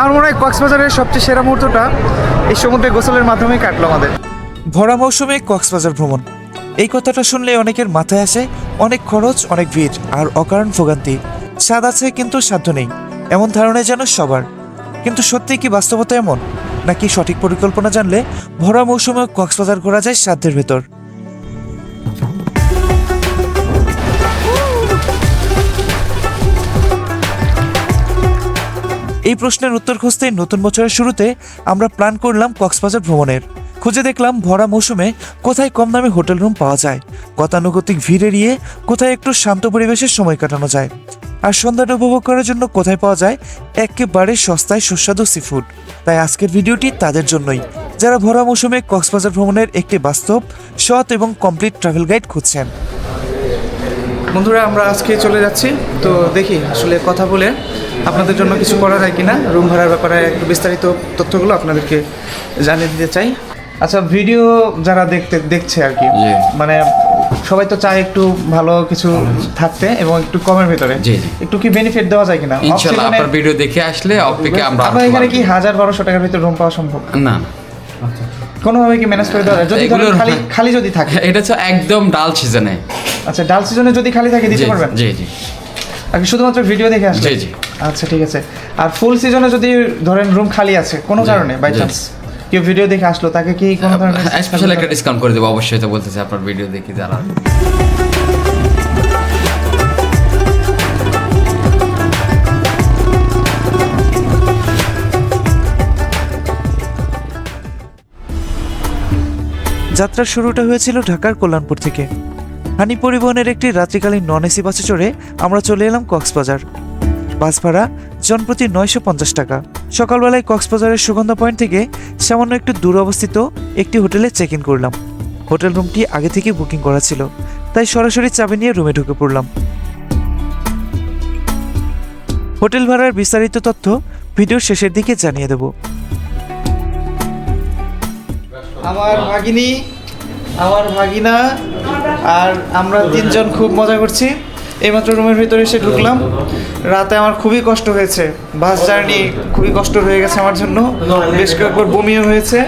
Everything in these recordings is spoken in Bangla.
আমার মনে হয় কক্সবাজারের সবচেয়ে সেরা মুহূর্তটা এই সমুদ্রে গোসলের মাধ্যমেই কাটলো আমাদের। ভরা মৌসুমে কক্সবাজার ভ্রমণ, এই কথাটা শুনলে অনেকের মাথায় আসে অনেক খরচ, অনেক ভিড় আর অকারণ ভোগান্তি। স্বাদ আছে কিন্তু সাধ্য নেই, এমন ধারণাই যেন সবার। কিন্তু সত্যি কি বাস্তবতা এমন, নাকি সঠিক পরিকল্পনা জানলে ভরা মৌসুমে কক্সবাজার ঘোরা যায় সাধ্যের ভেতর? এই প্রশ্নের উত্তর খুঁজতেই নতুন বছরের শুরুতে আমরা প্ল্যান করলাম কক্সবাজার ভ্রমণের। খুঁজে দেখলাম ভরা মৌসুমে কোথায় কম দামে হোটেল রুম পাওয়া যায়, গতানুগতিক ভিড় এড়িয়ে কোথায় একটু শান্ত পরিবেশের সময় কাটানো যায়, আর সন্ধ্যাটা উপভোগ করার জন্য কোথায় পাওয়া যায় একেবারে সস্তায় সুস্বাদু সি ফুড। তাই আজকের ভিডিওটি তাদের জন্যই, যারা ভরা মৌসুমে কক্সবাজার ভ্রমণের একটি বাস্তব, সৎ এবং কমপ্লিট ট্রাভেল গাইড খুঁজছেন। বন্ধুরা, আমরা আজকে চলে যাচ্ছি, তো দেখি আসলে কথা বলে আপনাদের জন্য কিছু করা যায় কিনা। রুম ভাড়ার ব্যাপারে একটু বিস্তারিত তথ্যগুলো আপনাদেরকে জানিয়ে দিতে চাই। আচ্ছা, ভিডিও যারা দেখছে আর কি, মানে সবাই তো চায় একটু ভালো কিছু থাকতে এবং একটু কমের ভিতরে। একটু কি বেনিফিট দেওয়া যায় কিনা? ইনশাআল্লাহ আপনার ভিডিও দেখে আসলে অপেক্ষা আমরা আপনার এখানে কি 1000-1200 টাকার ভিতরে রুম পাওয়া সম্ভব? না, কোনোভাবে কি ম্যানেজ করে দেওয়া যায়? যদি ধরেন খালি যদি থাকে। এটা হচ্ছে একদম ডাল সিজনে। আচ্ছা, ডাল সিজনে যদি খালি থাকে দিতে পারবেন? জি জি। আর শুধুমাত্র ভিডিও দেখে আসলে? জি জি। আচ্ছা, ঠিক আছে। আর ফুল সিজনে যদি ধরেন রুম খালি আছে কোনো কারণে, বাই চান্স কেউ ভিডিও দেখে আসলো, তাকে কি কোনো ধরনের স্পেশাল একটা ডিসকাউন্ট করে দেবো অবশ্যই। তো বলতেছে আপনার ভিডিও দেখি যারা। যাত্রার শুরুটা হয়েছিল ঢাকার কল্যাণপুর থেকে। হানি পরিবহনের একটি রাত্রিকালীন নন এসি বাসে চড়ে আমরা চলে এলাম কক্সবাজার। বাস ভাড়া জনপ্রতি 950 টাকা। সকালবেলায় কক্সবাজারের সুগন্ধা পয়েন্ট থেকে সামান্য একটু দূর অবস্থিত একটি হোটেলে চেক ইন করলাম। হোটেল রুমটি আগে থেকে বুকিং করা ছিল, তাই সরাসরি চাবি নিয়ে রুমে ঢুকে পড়লাম। হোটেল ভাড়ার বিস্তারিত তথ্য ভিডিওর শেষের দিকে জানিয়ে দেব। আমার ভাগিনী, আমার ভাগিনা আর আমরা তিনজন খুব মজা করছি। এইমাত্র রুমের ভিতরে এসে ঢুকলাম। রাতে আমার খুবই কষ্ট হয়েছে, বাস জার্নি খুবই কষ্ট হয়ে গেছে আমার জন্য। বেশ কয়েকবার বমিও হয়েছে,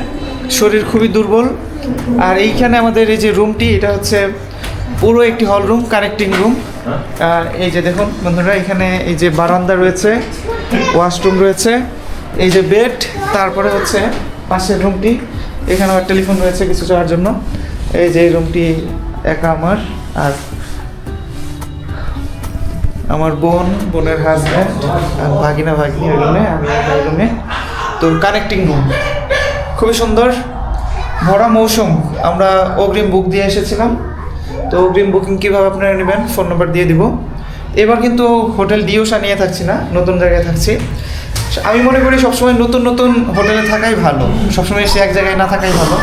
শরীর খুবই দুর্বল। আর এইখানে আমাদের এই যে রুমটি, এটা হচ্ছে পুরো একটি হল রুম, কানেক্টিং রুম। এই যে দেখুন বন্ধুরা, এখানে এই যে বারান্দা রয়েছে, ওয়াশরুম রয়েছে, এই যে বেড, তারপরে হচ্ছে পাশের রুমটি, এখানে আমার টেলিফোন রয়েছে কিছু যাওয়ার জন্য। এই যে এই রুমটি একা আমার, আর আমার বোনের হাজব্যান্ড আর ভাগিনী ওই রুমে, আমি এই রুমে। তো কানেক্টিং রুম খুবই সুন্দর। ভরা মৌসুম, আমরা অগ্রিম বুক দিয়ে এসেছিলাম। তো অগ্রিম বুকিং কীভাবে আপনারা নেবেন, ফোন নাম্বার দিয়ে দিব। এবার কিন্তু হোটেল ডিওসা নিয়ে থাকছি না, নতুন জায়গায় থাকছি। আমি মনে করি সবসময় নতুন নতুন হোটেলে থাকাই ভালো, সবসময় সে এক জায়গায় না থাকাই ভালো,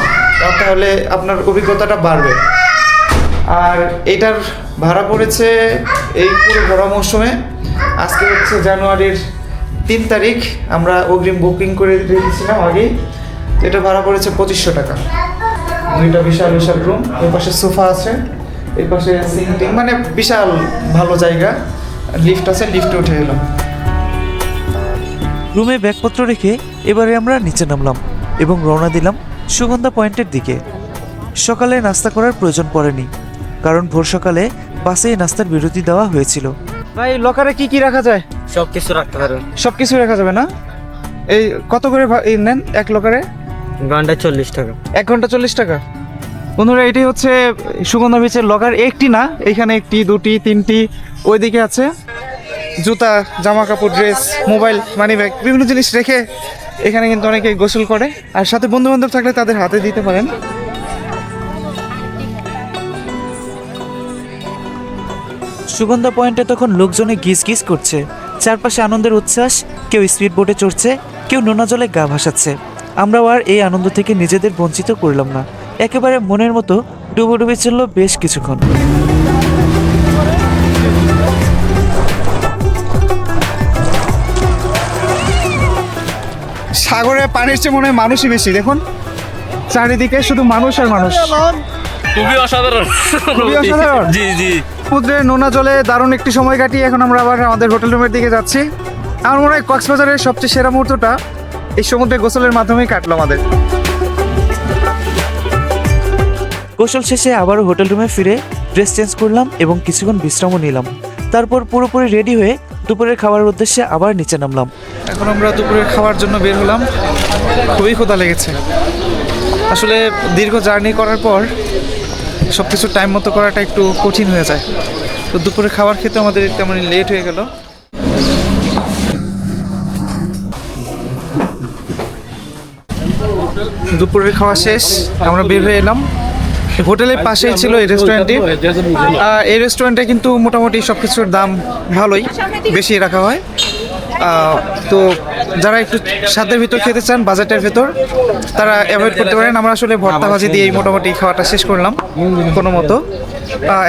তাহলে আপনার অভিজ্ঞতাটা বাড়বে। আর এটার ভাড়া পড়েছে এই পুরো ভরা মৌসুমে, আজকে হচ্ছে জানুয়ারির 3 তারিখ, আমরা অগ্রিম বুকিং করে রেখেছিলাম আগেই। এটা ভাড়া পড়েছে 2500 টাকা। দুইটা বিশাল বিশাল রুম, এর পাশে সোফা আছে, এর পাশে সিঙ্কিং, মানে বিশাল ভালো জায়গা। লিফট আছে, লিফটে উঠে এলাম। রুমে ব্যাগপত্র রেখে এবারে আমরা নিচে নামলাম এবং রওনা দিলাম সুগন্ধা পয়েন্টের দিকে। সকালে নাস্তা করার প্রয়োজন পড়েনি, কারণ ভোর সকালে বাসে নাস্তার বিরতি দেওয়া হয়েছিল। ভাই, লকারে কি কি রাখা যায়? সব কিছু রাখতে পারবেন। সব কিছু রাখা যাবে না? এই কত করে নেন এক লকারে? ঘন্টায় 40 টাকা। 1 ঘন্টা 40 টাকা। বন্ধুরা, এটাই হচ্ছে সুগন্ধা বিচের লকার। একটি না, এখানে 1টি 2টি 3টি, ওইদিকে আছে জুতা, জামা কাপড়, ড্রেস, মোবাইল, মানি ব্যাগ, বিভিন্ন জিনিস রেখে এখানে কিন্তু অনেকে গোসল করে। আর সাথে বন্ধু বান্ধব থাকলে তাদের হাতে দিতে পারেন। সুগন্ধা পয়েন্টে তখন লোকজনে গিজ গিজ করছে, চারপাশে আনন্দের উচ্ছ্বাস। কেউ স্পিড বোটে চড়ছে, কেউ নোনা জলে গা ভাসাচ্ছে। আমরাও আর এই আনন্দ থেকে নিজেদের বঞ্চিত করলাম না, একেবারে মনের মতো ডুবুডুবি চলল বেশ কিছুক্ষণ। সাগরে পানির চেয়ে মনে হয় মানুষই বেশি। দেখুন চারিদিকে শুধু মানুষ আর মানুষ। খুবই অসাধারণ। খুবই অসাধারণ। জি জি। সমুদ্রে নোনা জলে দারুণ একটি সময় কাটিয়ে এখন আমরা আবার আমাদের হোটেল রুমের দিকে যাচ্ছি। আমার মনে হয় কক্সবাজারের সবচেয়ে সেরা মুহূর্তটা এই সমুদ্রে গোসলের মাধ্যমেই কাটলো আমাদের। গোসল শেষে আবারও হোটেল রুমে ফিরে ড্রেস চেঞ্জ করলাম এবং কিছুক্ষণ বিশ্রামও নিলাম। তারপর পুরোপুরি রেডি হয়ে দুপুরের খাবারের উদ্দেশ্যে আবার নিচে নামলাম। এখন আমরা দুপুরের খাওয়ার জন্য বের হলাম। খুবই ক্ষুধা লেগেছে। আসলে দীর্ঘ জার্নি করার পর সব কিছু টাইম মতো করাটা একটু কঠিন হয়ে যায়। তো দুপুরের খাবার খেতে আমাদের তেমন লেট হয়ে গেল। দুপুরের খাওয়া শেষ, আমরা বের হয়ে এলাম। হোটেলের পাশেই ছিল এই রেস্টুরেন্টটি। এই রেস্টুরেন্টে কিন্তু মোটামুটি সব কিছুর দাম ভালোই, বেশি রাখা হয়। তো যারা একটু স্বাদের ভিতর খেতে চান, বাজেটের ভিতর, তারা অ্যাভয়েড করতে পারেন। আমরা আসলে ভর্তা ভাজি দিয়েই মোটামুটি খাওয়াটা শেষ করলাম কোনো মতো।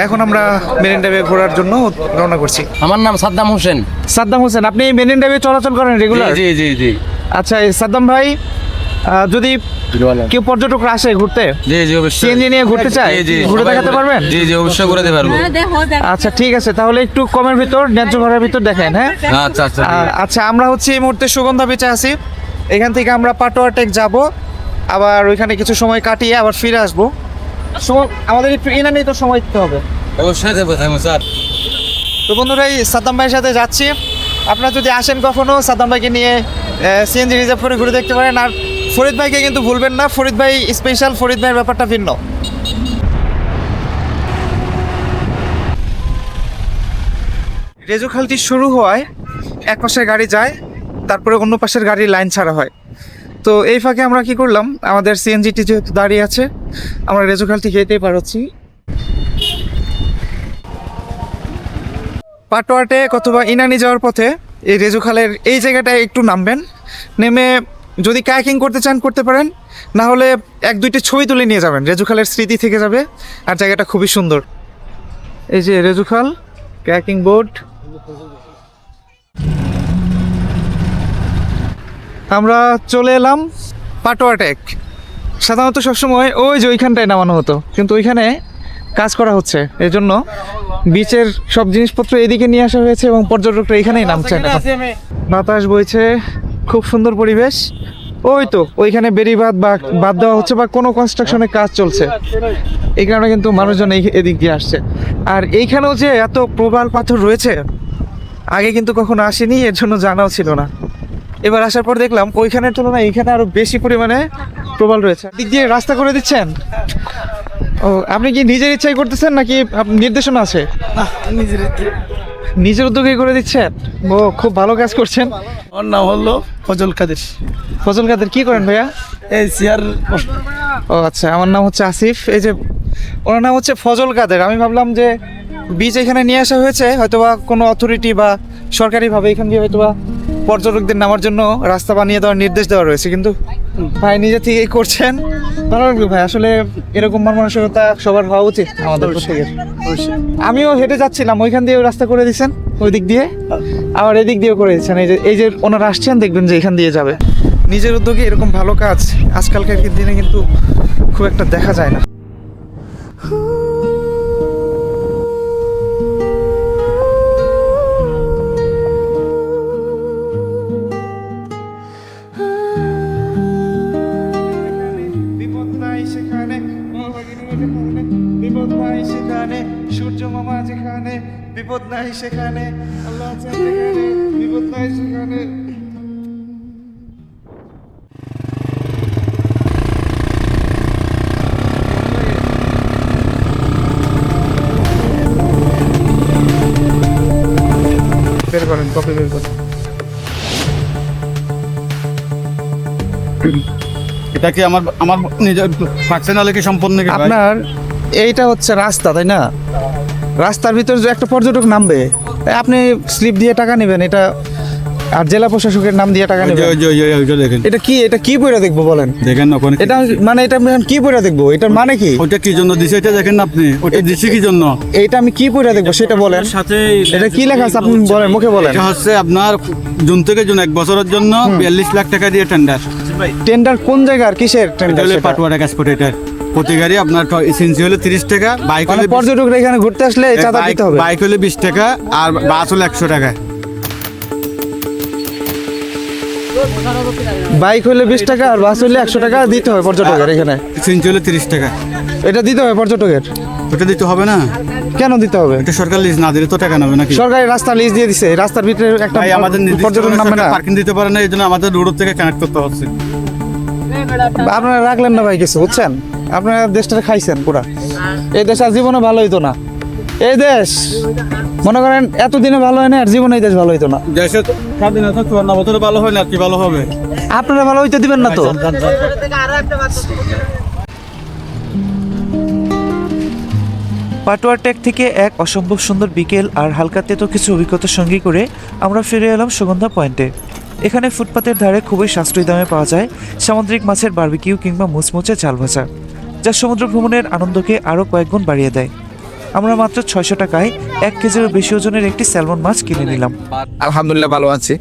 এখন আমরা মেরিন ড্রাইভে ঘোরার জন্য রওনা করছি। আমার নাম সাদ্দাম হোসেন। সাদ্দাম হোসেন, আপনি মেরিন ড্রাইভে চলাচল করেন রেগুলার? জি জি জি আচ্ছা, এই সাদ্দাম ভাই, যদি কেউ পর্যটকরা আসে ঘুরতে, জি জি অবশ্যই সিএনজি নিয়ে ঘুরতে চায়, জি জি ঘুরে দেখাতে পারবেন? জি জি অবশ্যই করে দিতে পারবো। আচ্ছা ঠিক আছে, তাহলে একটু কমের ভিতর, ন্যায্য ভাড়ার ভিতর দেখেন। হ্যাঁ আচ্ছা আচ্ছা আচ্ছা, আমরা হচ্ছে এই মুহূর্তে সুগন্ধা বিচে আছি। এখান থেকে আমরা পাটোয়া টেক যাব, আবার ওইখানে কিছু সময় কাটিয়ে আবার ফিরে আসবো। আমাদের একটু ইনানি তো সময় দিতে হবে। অবশ্যই দেবো স্যার। তো বন্ধুরা, এই সাদ্দাম ভাইয়ের সাথে যাচ্ছি। আপনারা যদি আসেন কখনো, সাদ্দাম ভাইকে নিয়ে সিএনজি রিজার্ভ করে ঘুরে দেখতে পারেন। আর ফরিদ ভাইকে কিন্তু ভুলবেন না, ফরিদ ভাই স্পেশাল, ফরিদ ভাইয়ের ব্যাপারটা ভিন্ন। রেজু খালটি শুরু হওয়ায় এক পাশের গাড়ি যায়, তারপরে অন্য পাশের গাড়ির লাইন ছাড়া হয়। তো এই ফাঁকে আমরা কি করলাম, আমাদের সিএনজিটি যেহেতু দাঁড়িয়ে আছে, আমরা রেজু খালটি যেতেই পারছি। পাটোয়াটে অথবা ইনানি যাওয়ার পথে এই রেজু খালের এই জায়গাটায় একটু নামবেন। নেমে যদি কায়াকিং করতে চান করতে পারেন, না হলে এক দুইটি ছবি তুলে নিয়ে যাবেন। রেজু খালের স্মৃতি থেকে যাবে, আর জায়গাটা খুবই সুন্দর। এই যে রেজু খাল, কায়াকিং বোট। আমরা চলে এলাম পাটোয়া টেক। সাধারণত সবসময় ওই যে ওইখানটায় নামানো হতো, কিন্তু ওইখানে কাজ করা হচ্ছে, এই জন্য বিচের সব জিনিসপত্র এদিকে নিয়ে আসা হয়েছে এবং পর্যটকরা এখানেই নামছেন। বাতাস বইছে, খুব সুন্দর পরিবেশ। ওই তো ওইখানে বেড়িবাঁধ বা বাদ দেওয়া হচ্ছে বা কোনো কনস্ট্রাকশনের কাজ চলছে, এই কারণে কিন্তু মানুষজন এদিক দিয়ে আসছে। আর এইখানেও যে এত প্রবাল পাথর রয়েছে, আগে কিন্তু কখনো আসেনি, এর জন্য জানাও ছিল না। এবার আসার পর দেখলাম ওইখানের তুলনায় এইখানে আরো বেশি পরিমাণে প্রবাল রয়েছে। দিক দিয়ে রাস্তা করে দিচ্ছেন? ও, আপনি কি নিজের ইচ্ছাই করতেছেন নাকি নির্দেশনা আছে? নিজের উদ্যোগে করে দিচ্ছেন? ও, খুব ভালো কাজ করছেন। ওর নাম হলো ফজল কাদের। ফজল কাদের কি করেন ভাইয়া? এই চেয়ার। ও আচ্ছা, আমার নাম হচ্ছে আসিফ। এই যে ওনার নাম হচ্ছে ফজল কাদের। আমি ভাবলাম যে বীজ এখানে নিয়ে আসা হয়েছে হয়তোবা কোনো অথরিটি বা সরকারিভাবে এখান দিয়ে হয়তোবা পর্যটকদের নামার জন্য রাস্তা বানিয়ে দেওয়ার নির্দেশ দেওয়া রয়েছে, কিন্তু ভাই নিজে থেকেই করছেন। ভালো লাগলো ভাই, আসলে এরকম মন মানসিকতা সবার হওয়া উচিত আমাদের প্রত্যেকের। আমিও হেঁটে যাচ্ছিলাম, ওইখান দিয়ে রাস্তা করে দিচ্ছেন, ওই দিক দিয়ে আবার এদিক দিয়েও করে দিচ্ছেন। এই যে ওনারা আসছেন, দেখবেন যে এখান দিয়ে যাবে। নিজের উদ্যোগে এরকম ভালো কাজ আজকালকার দিনে কিন্তু খুব একটা দেখা যায় না। বিপদ নাই সেখানে, বিপদ নাই সেখানে, সূর্য মামা যেখানে, বিপদ নাই সেখানে, আল্লাহ আছেন যেখানে, বিপদ নাই সেখানে। বের করেন, কপি বের করেন। এটা কি আমার আমার নিজের পার্সোনালি কি সম্পন্ন নাকি ভাই? আপনার এইটা হচ্ছে রাস্তা, তাই না? রাস্তার ভিতর যে একটা পর্যটক নামবে, আপনি স্লিপ দিয়ে টাকা নেবেন, এটা আর জেলা প্রশাসকের নাম দিয়ে টাকা ওই যে- নেবেন। ওই যে- ওই যে- ওই যে দেখেন, এটা কি বইটা দেখবো বলেন? দেখেন না ওখানে এটা মানে এটা আমি এখন কি বইটা দেখবো? এটার মানে কি? ওইটা কি জন্য দিছে এটা দেখেন না আপনি, ওইটা দিছে কি জন্য? এইটা আমি কি বইটা দেখবো সেটা বলেন। সাথে এটা কি লেখা আছে আপনি বলেন, মুখে বলেন। এটা হচ্ছে আপনার জুন থেকে জুন 1 বছরের জন্য 42 লাখ টাকা দিয়ে টেন্ডার। টেন্ডার কোন জায়গার, কিসের টেন্ডার? পাটুয়া টাকা এক্সপোর্টের প্রতি গাড়ি আপনার এসেন্সি হলে 30 টাকা, বাইক মানে হলে পর্যটকরা এখানে ঘুরতে আসলে চাঁদা দিতে হবে। বাইক হলে 20 টাকা আর বাস হলে 100 টাকা। বাইক হলে 20 টাকা আর বাস হলে 100 টাকা দিতে হয় পর্যটকের এখানে। 3 চলে 30 টাকা। এটা দিতে হয় পর্যটকের। ওটা দিতে হবে না, কেন দিতে হবে? এটা সরকার লিজ না দিলে তো টাকা নেবে নাকি? সরকারি রাস্তা লিজ দিয়ে দিছে, রাস্তার ভিতরে একটা ভাই আমাদের পর্যটন নামবে না। পার্কিং দিতে পারে না, এই জন্য আমাদের রোড থেকে কানেক্ট করতে হচ্ছে। আপনারা রাখলেন না ভাই কিছু, বুঝছেন? আপনারা দেশটা খাইছেন পুরা। এই দেশ আর জীবনে ভালো হইতো না। এই দেশ মনে করেন এতদিনে ভালো হয় না, আর জীবনে এই দেশ ভালো হইতো না। দেশের স্বাধীনতা 54 বছরে ভালো হয় না, আর কি ভালো হবে? আপনারা ভালো হইতে দিবেন না তো। পাটোয়ার ট্যাগ থেকে এক অসম্ভব সুন্দর বিকেল আর হালকা তেতো কিছু অভিজ্ঞতা সঙ্গী করে আমরা ফিরে এলাম সুগন্ধা পয়েন্টে। এখানে ফুটপাতের ধারে খুবই সাশ্রয়ী দামে পাওয়া যায় সামুদ্রিক মাছের বারবিকিউ কিংবা মুচমুচে ঝাল ভাজা, যা সমুদ্র ভ্রমণের আনন্দকে আরও কয়েক গুণ বাড়িয়ে দেয়। আমরা মাত্র 600 টাকায় 1 কেজিরও বেশি ওজনের একটি স্যালমন মাছ কিনে নিলাম। আলহামদুলিল্লাহ ভালো আছি।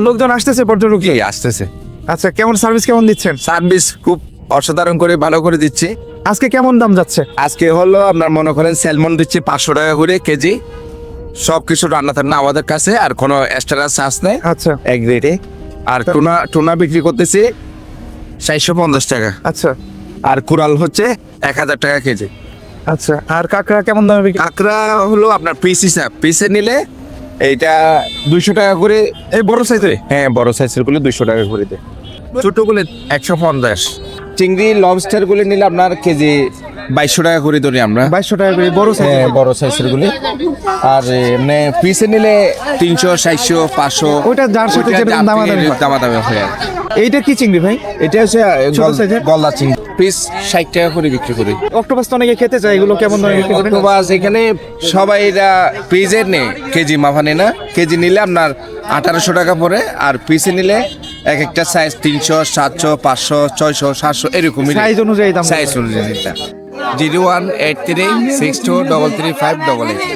লোকজন আসতেছে পর্যটক। কি আসতেছে আচ্ছা, কেমন সার্ভিস কেমন দিচ্ছেন? সার্ভিস খুব অসাধারণ করে ভালো করে দিচ্ছি। আজকে কেমন দাম যাচ্ছে? আজকে হলো আপনার মনে করেন স্যালমন দিচ্ছি 500 টাকা করে কেজি, সব কিছু রান্না টান্না আমাদের কাছে, আর কোনো এক্সট্রা চার্জ নেই আচ্ছা এক রেটে। আর টুনা বিক্রি করতেছি 450 টাকা, আচ্ছা আর কুরাল হচ্ছে 1000 টাকা কেজি। আচ্ছা। আর কাঁকড়া কেমন দামে বিক্রি? কাঁকড়া হলো আপনার পিস হিসাব, পিসে নিলে এইটা 200 টাকা করে। এই বড় সাইজে? হ্যাঁ, বড় সাইজের গুলো 200 টাকা করে দেয়, ছোটগুলো 150। চিংড়ি লবস্টার গুলো নিলে আপনার কেজি 2200 টাকা করে ধরি আমরা। 2200 টাকা করে বড় সাইজ। হ্যাঁ, বড় সাইজের গুলি। আর এমনি পিসে নিলে 300, 400, 500। ওইটা যার সাথে যেরকম দামাদামি হয়। দামাদামি হয় আর কি। এইটা কি চিংড়ি ভাই? এটা হচ্ছে ছোট সাইজের? গলদা চিংড়ি, পিস 60 টাকা করে বিক্রি করি। অক্টোপাস তো অনেকে খেতে চায়, এগুলো কেমন দামে বিক্রি করেন? অক্টোপাস এখানে সবাই এরা পিসের নেই, কেজি মাফানে না। কেজি নিলে আপনার 1800 টাকা পড়ে, আর পিসে নিলে এক একটা সাইজ 300, 700, 500, 600, 700 এরকম সাইজ অনুযায়ী দাম। সাইজ অনুযায়ী এটা। 018362335888।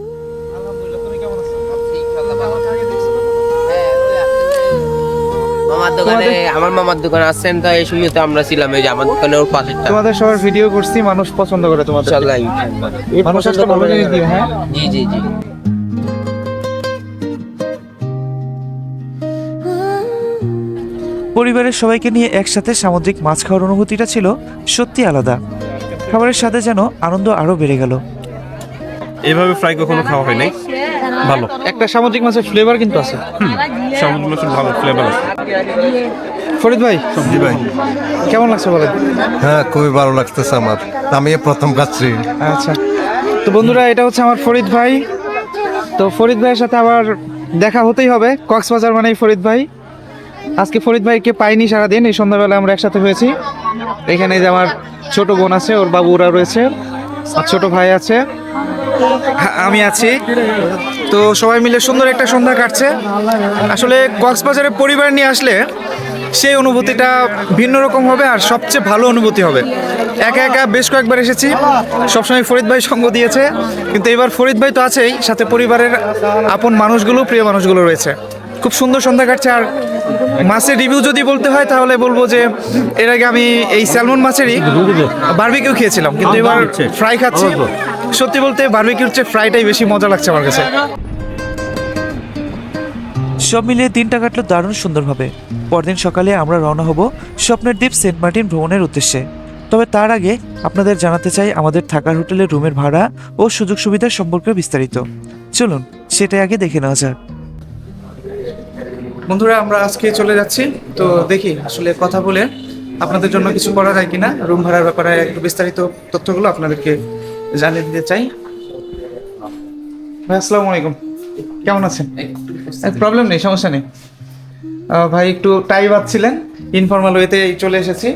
মামার দোকানে, আমার মামার দোকানে আসছেন তো, এই সুযোগে আমরা ছিলাম, এই যে আমার দোকানে ওর পাশে। তোমাদের সবার ভিডিও করছি, মানুষ পছন্দ করে তোমাদের। ইনশাআল্লাহ মানুষ একটা ভালো জিনিস দিও। হ্যাঁ জি জি জি। পরিবারের সবাইকে নিয়ে একসাথে সামুদ্রিক মাছ খাওয়ার অনুভূতিটা ছিল সত্যি আলাদা। খাবারের সাথে যেন আনন্দ আরও বেড়ে গেল। এভাবে ফ্রাই কখনো খাওয়া হয় নাই, ভালো। একটা সামুদ্রিক মাছের ফ্লেভার কিন্তু আছে। সমুদ্র মাছের ভালো ফ্লেভার আছে। ফরিদ ভাই, জি ভাই। কেমন লাগছে বলেন? হ্যাঁ, খুবই ভালো লাগতেছে আমার, আমি প্রথম খাচ্ছি। আচ্ছা, তো বন্ধুরা, এটা হচ্ছে আমার ফরিদ ভাই। তো ফরিদ ভাইয়ের সাথে আবার দেখা হতেই হবে। কক্সবাজার মানেই ফরিদ ভাই। আজকে ফরিদ ভাইকে পাইনি সারাদিন, এই সন্ধ্যাবেলা আমরা একসাথে হয়েছি। এখানে যে আমার ছোট বোন আছে, ওর বাবুরা রয়েছে, আর ছোট ভাই আছে, আমি আছি। তো সবাই মিলে সুন্দর একটা সন্ধ্যা কাটছে। আসলে কক্সবাজারে পরিবার নিয়ে আসলে সেই অনুভূতিটা ভিন্ন রকম হবে, আর সবচেয়ে ভালো অনুভূতি হবে। একা একা বেশ কয়েকবার এসেছি, সবসময় ফরিদ ভাই সঙ্গ দিয়েছে, কিন্তু এবার ফরিদ ভাই তো আছেই, সাথে পরিবারের আপন মানুষগুলো, প্রিয় মানুষগুলো রয়েছে। খুব সুন্দর সন্ধ্যা কাটছে। আর মাছের রিভিউ যদি বলতে হয় তাহলে বলবো যে এর আগে আমি এই স্যালমন মাছেরই বারবিকিউ খেয়েছিলাম, কিন্তু এবার ফ্রাই খাচ্ছি। সত্যি বলতে বারবিকিউর চেয়ে ফ্রাইটাই বেশি মজা লাগছে আমার কাছে। সব মিলিয়ে দিনটা কাটলো দারুণ সুন্দরভাবে। পরদিন সকালে আমরা রওনা হব স্বপ্নের দ্বীপ সেন্ট মার্টিন ভ্রমণের উদ্দেশ্যে। তবে তার আগে আপনাদের জানাতে চাই আমাদের থাকার হোটেলের রুমের ভাড়া ও সুযোগ সুবিধার সম্পর্কে বিস্তারিত। চলুন সেটাই আগে দেখে নেওয়া যাক। বন্ধুরা, আমরা আজকে চলে যাচ্ছি। তো দেখি আসলে কথা বলে আপনাদের জন্য কিছু করা যায় কিনা। রুম ভাড়ার ব্যাপারে একটু বিস্তারিত তথ্যগুলো আপনাদেরকে জানিয়ে দিতে চাই। ভাই আসসালামু আলাইকুম, কেমন আছেন? প্রবলেম নেই, সমস্যা নেই। ভাই একটু টাই বাঁধছিলেন, ইনফর্মাল ওয়েতে চলে এসেছি।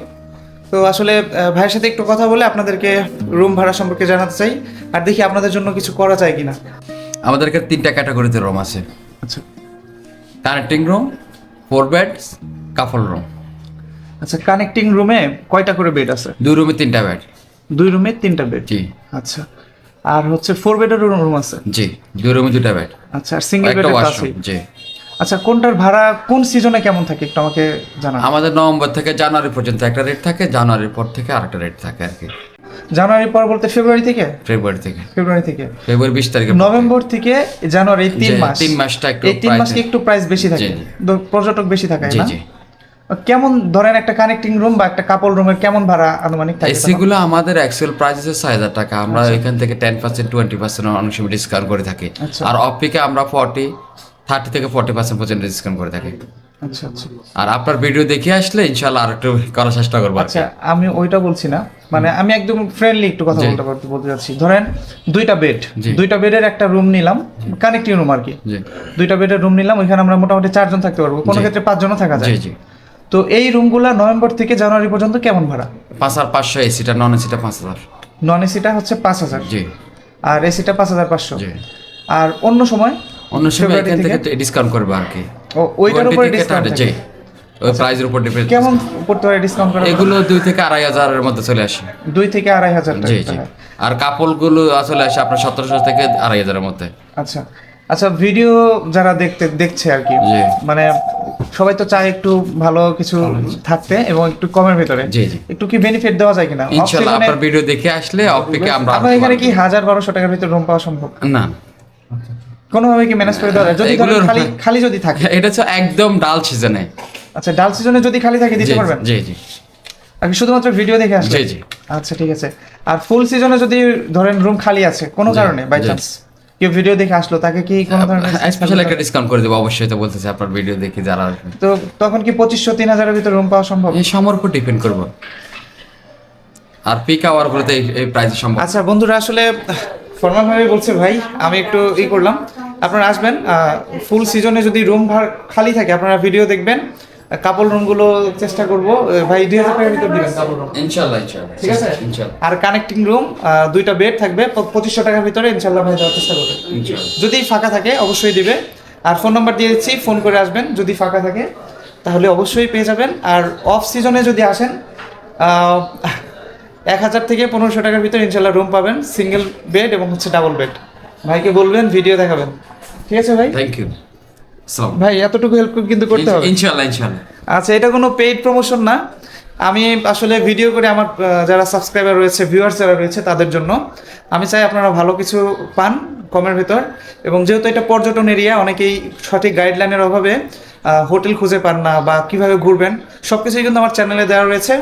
তো আসলে ভাইয়ের সাথে একটু কথা বলে আপনাদেরকে রুম ভাড়া সম্পর্কে জানাতে চাই, আর দেখি আপনাদের জন্য কিছু করা যায় কিনা। আমাদেরকে 3টা ক্যাটাগরিতে রুম আছে। আচ্ছা কানেক্টিং রুম, 4 বেড, কাপল রুম। আচ্ছা, কানেক্টিং রুমে কয়টা করে বেড আছে? 2 রুমে 3টা বেড। 2 রুমে 3টা বেড? জি। আচ্ছা, আর হচ্ছে 4 বেডের রুম আছে? জি, 2 রুমে 2টা বেড। আচ্ছা, আর সিঙ্গেল একটা বেডের আছে? ওয়াশরুম। জি। আচ্ছা, কোনটার ভাড়া কোন সিজনে কেমন থাকে একটু আমাকে জানান। আমাদের নভেম্বর থেকে জানুয়ারি পর্যন্ত একটা রেট থাকে, জানুয়ারির পর থেকে আরেকটা রেট থাকে আর কি। জানুয়ারি পর বলতে ফেব্রুয়ারি থেকে? ফেব্রুয়ারি থেকে। ফেব্রুয়ারি থেকে ফেব্রুয়ারি 20 তারিখে। নভেম্বর থেকে জানুয়ারি, 3 মাস। 3 মাসটা একটু এই 3 মাসকে একটু প্রাইস বেশি থাকে, জি, জি। পর্যটক বেশি থাকে জি না? জি। কেমন ধরেন একটা কানেক্টিং রুম বা একটা কাপল রুমের কেমন ভাড়া আনুমানিক থাকে? এসি গুলো আমাদের অ্যাকচুয়াল প্রাইস হচ্ছে 6,000 টাকা। আমরা এখান থেকে 10% 20% অনেক সময় ডিসকাউন্ট করে থাকি। আর অফ পিকে আমরা 30 থেকে 40% পর্যন্ত ডিসকাউন্ট করে থাকি। আচ্ছা আচ্ছা আর আপনার ভিডিও দেখে আসলে ইনশাআল্লাহ আর একটু করার চেষ্টা করবো। আচ্ছা, আমি ওইটা বলছি না, মানে আমি একদম ফ্রেন্ডলি একটু কথা বলতে যাচ্ছি। ধরেন দুইটা বেডের একটা রুম নিলাম, কানেক্টিং রুম আর কি। দুইটা বেডের রুম নিলাম, ওইখানে আমরা মোটামুটি 4 জন থাকতে পারবো, কোনো ক্ষেত্রে 5 জনও থাকা যায়। জি জি। তো এই রুমগুলা নভেম্বর থেকে জানুয়ারি পর্যন্ত কেমন ভাড়া? 5,500 এসিটা, নন এসিটা 5,000। নন এসিটা হচ্ছে 5,000, জি। আর এসিটা 5,500। জি। আর অন্য সময় এখান থেকে ডিসকাউন্ট করবে আর কি। ওইটার উপরে ডিসকাউন্ট জি, ওই প্রাইসের উপর ডিপেন্ড। কেমন করতে পারে ডিসকাউন্ট করা? এগুলো 2 থেকে 2,500 এর মধ্যে চলে আসে। 2 থেকে 2,500 জি জি। টাকা। আর কাপড়গুলো আসলে আসে আপনার 1,700 থেকে 2,500 এর মধ্যে। আচ্ছা আচ্ছা, ভিডিও যারা দেখছে আর কি, জি। মানে সবাই তো চায় একটু ভালো কিছু থাকতে এবং একটু কমের ভিতরে। জি জি। একটু কি বেনিফিট দেওয়া যায় কিনা? ইনশাআল্লাহ আপনার ভিডিও দেখে আসলে অফ পিকে আমরা আপনার এখানে কি 1,000-1,200 টাকার ভিতরে রুম পাওয়া সম্ভব? না, কোনোভাবে কি ম্যানেজ করে দেওয়া যায়? যদি ধরেন খালি যদি থাকে। এটা হচ্ছে একদম ডাল সিজনে। আচ্ছা, ডাল সিজনে যদি খালি থাকে দিতে পারবেন? জি জি। আর কি শুধুমাত্র ভিডিও দেখে আসলে? জি জি। আচ্ছা ঠিক আছে। আর ফুল সিজনে যদি ধরেন রুম খালি আছে কোনো কারণে, বাই চান্স কেউ ভিডিও দেখে আসলো, তাকে কি কোনো ধরনের স্পেশাল একটা ডিসকাউন্ট করে দেবো অবশ্যই। তো বলতেছে আপনার ভিডিও দেখে যারা আসবে, তো তখন কি 2,500-3,000 এর ভিতরে রুম পাওয়া সম্ভব? এই সময়ের উপর ডিপেন্ড করব। আর পিক আওয়ার গুলোতে এই প্রাইস সম্ভব। আচ্ছা বন্ধুরা, আসলে ফর্মাল ভাবে বলছে ভাই, আমি একটু করলাম। আপনারা আসবেন, ফুল সিজনে যদি রুম খালি থাকে আপনারা ভিডিও দেখবেন। কাপল রুমগুলো চেষ্টা করব ভাই 2,000 টাকার ভিতর দিবেন কাপল রুম, ইনশাআল্লাহ ইনশাআল্লাহ। ঠিক আছে ইনশাআল্লাহ। আর কানেক্টিং রুম 2টা বেড থাকবে 2,500 টাকার ভিতরে ইনশাআল্লাহ ভাই দেওয়ার চেষ্টা করবেন। ইনশাআল্লাহ। যদি ফাঁকা থাকে অবশ্যই দিবে। আর ফোন নাম্বার দিয়ে দিচ্ছি, ফোন করে আসবেন। যদি ফাঁকা থাকে তাহলে অবশ্যই পেয়ে যাবেন। আর অফ সিজনে যদি আসেন 1,000 থেকে 1,500 টাকার ভিতরে ইনশাআল্লাহ রুম পাবেন, সিঙ্গেল বেড এবং হচ্ছে ডাবল বেড। ভাইকে বলবেন ভিডিও দেখাবেন, ঠিক আছে ভাই? Thank you. ভাই এতটুকু হেল্প কিন্তু করতে হবে। ইনশাআল্লাহ ইনশাআল্লাহ। আচ্ছা, এটা কোনো পেইড প্রমোশন না, আমি আসলে ভিডিও করে আমার যারা সাবস্ক্রাইবার রয়েছে, ভিউয়ার্স যারা রয়েছে তাদের জন্য। আমি চাই আপনারা ভালো কিছু পান কমের ভেতর। এবং যেহেতু এটা পর্যটন এরিয়া, অনেকেই সঠিক গাইডলাইনের অভাবে হোটেল খুঁজে পান না বা কীভাবে ঘুরবেন, সব কিছুই কিন্তু আমার চ্যানেলে দেওয়া রয়েছে।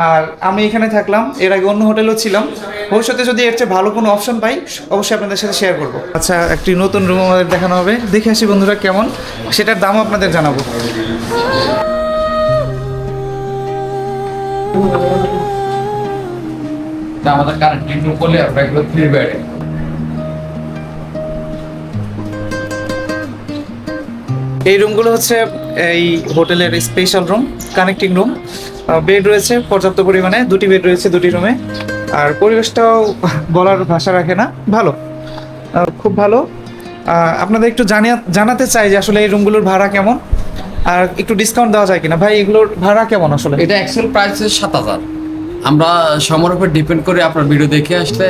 আর আমি এখানে থাকলাম, এর আগে অন্য হোটেলেও ছিলাম। ভবিষ্যতে যদি এর চেয়ে ভালো কোনো অপশন পাই অবশ্যই আপনাদের সাথে শেয়ার করবো। আচ্ছা, একটি নতুন রুম আমাদের দেখানো হবে, দেখে আসি বন্ধুরা কেমন, সেটার দামও আপনাদের জানাবো। আমাদের কানেক্টিং রুম বলে আমরা এগুলো 3 বেড। এই রুমগুলো হচ্ছে এই হোটেলের special room, connecting room. Bed রয়েছে পর্যাপ্ত পরিমাণে, 2টি বেড রয়েছে 2টি রুমে। আর পরিবেশটাও বলার ভাষা রাখে না, ভালো, খুব ভালো। আপনাদের একটু জানাতে চাই যে আসলে এই রুমগুলোর ভাড়া কেমন, আর একটু ডিসকাউন্ট দেওয়া যায় কিনা। ভাই এগুলোর ভাড়া কেমন আসলে? এটা অ্যাকচুয়াল প্রাইস 7,000। আমরা সময়ের উপর ডিপেন্ড করে আপনার ভিডিও দেখে আসলে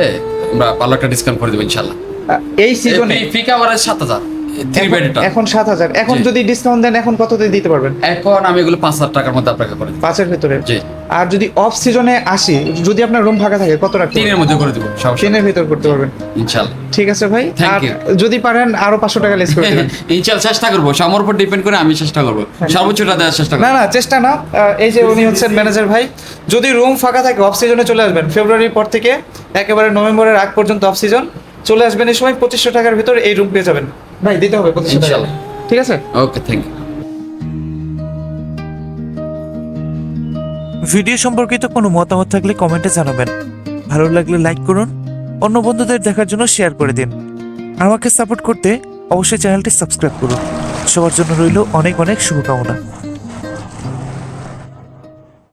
আমরা ভালো একটা ডিসকাউন্ট করে দেবো ইনশাআল্লাহ। এই সিজনে পিক আওয়ারে 7,000 3 বেডটা এখন 7,000। এখন যদি ডিসকাউন্ট দেন এখন কততে দিতে পারবেন? এখন আমি এগুলো 5,000 টাকার মধ্যে আপনাকে করে দেব। 5-এর ভিতরে? জি। আর যদি অফ সিজনে আসি, যদি আপনার রুম ফাঁকা থাকে কত রাখতে? 3 এর মধ্যে করে দেব। 3-এর ভিতর করতে পারবেন ইনশাআল্লাহ। ঠিক আছে ভাই। Thank R you. যদি পারেন আরো 500 টাকা লেস করে দিবেন। ইনশাআল্লাহ চেষ্টা করব, সময়ের উপর ডিপেন্ড করে আমি চেষ্টা করব সর্বোচ্চটা দেওয়ার চেষ্টা করব। না না, চেষ্টা না, এই যে উনি হচ্ছেন ম্যানেজার ভাই। যদি রুম ফাঁকা থাকে অফ সিজনে চলে আসবেন, ফেব্রুয়ারির পর থেকে একেবারে নভেম্বরের আগ পর্যন্ত অফ সিজন চলে আসবেন। এই সময় 2,500 টাকার ভিতরে এই রুম পেয়ে যাবেন। ভাই দিতে হবে 2,500 টাকা, ইনশাআল্লাহ। ঠিক আছে? ওকে, থ্যাংক ইউ। ভিডিও সম্পর্কিত কোনো মতামত থাকলে কমেন্টে জানাবেন। ভালো লাগলে লাইক করুন, অন্য বন্ধুদের দেখার জন্য শেয়ার করে দিন। আমাকে সাপোর্ট করতে অবশ্যই চ্যানেলটি সাবস্ক্রাইব করুন। সবার জন্য রইল অনেক অনেক শুভকামনা।